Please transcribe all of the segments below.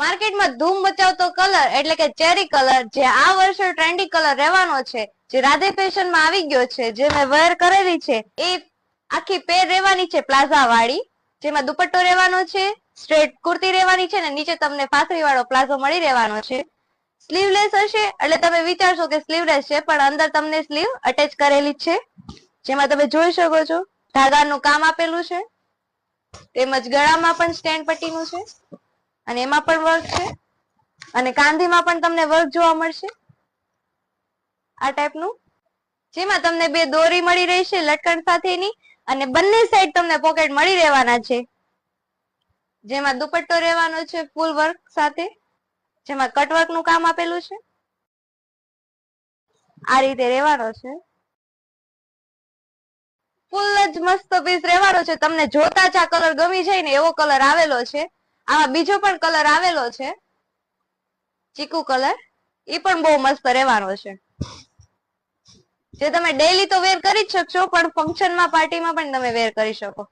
માર્કેટમાં ધૂમ મચાવતો કલર એટલે કે ચેરી કલર, જે આ વર્ષે ટ્રેન્ડી કલર રહેવાનો છે, જે રાધે ફેશનમાં આવી ગયો છે, જે મેં વેર કરેલી છે, એ આખી પેર રહેવાની છે પ્લાઝા વાળી, જેમાં દુપટ્ટો રહેવાનો છે, સ્ટ્રેટ કુર્તી રહેવાની છે, ને નીચે તમને પાથરી વાળો પ્લાઝો મળી રહેવાનો છે. સ્લીવલેસ હશે એટલે તમે વિચારશો કે સ્લીવલેસ છે, પણ અંદર તમને સ્લીવ અટેચ કરેલી છે, જેમાં તમે જોઈ શકો છો ધાગાનું કામ આપેલું છે, તેમજ ગળામાં પણ સ્ટેન્ડ પટ્ટીનું છે, અને એમાં પણ વર્ક છે, અને કાંધીમાં પણ તમને વર્ક જોવા મળશે આ ટાઈપનું, જેમાં તમને બે દોરી મળી રહેશે લટકણ સાથેની, અને બંને સાઈડ તમને પોકેટ મળી રહેવાના છે, જેમાં દુપટ્ટો રહેવાનો છે ફૂલ વર્ક સાથે, જેમાં કટવર્ક નું કામ આપેલું છે, આ રીતે રહેવાનો છે. ફૂલ જ મસ્ત પીસ રહેવાનો છે, તમને જોતા જ આ કલર ગમી જાય ને એવો કલર આવેલો છે. આમાં બીજો પણ કલર આવેલો છે ચીકુ કલર, એ પણ બહુ મસ્ત રહેવાનો છે, જે તમે ડેઈલી તો વેર કરી જ શકશો, પણ ફંક્શનમાં પાર્ટીમાં પણ તમે વેર કરી શકો.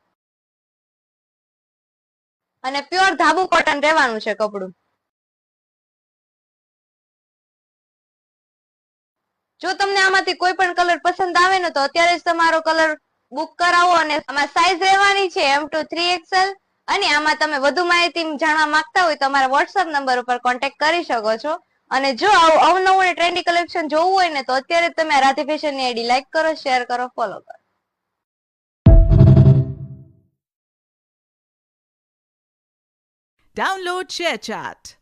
અને પ્યોર ધાબુ કોટન રહેવાનું છે કપડું. જો તમને આમાંથી કોઈ પણ કલર પસંદ આવે ને તો અત્યારે જ તમારો કલર બુક કરાવો, અને આમાં સાઈઝ રહેવાની છે M to 3XL, અને આમાં તમે વધુ માહિતી જાણવા માંગતા હોય તો અમારા વોટ્સઅપ નંબર ઉપર કોન્ટેક્ટ કરી શકો છો. અને જો અવનવું અને ટ્રેન્ડી કલેક્શન જોવું હોય ને તો અત્યારે તમે રાધે ફેશનની આઈડી લાઈક કરો, શેર કરો, ફોલો કરો. Download ShareChat.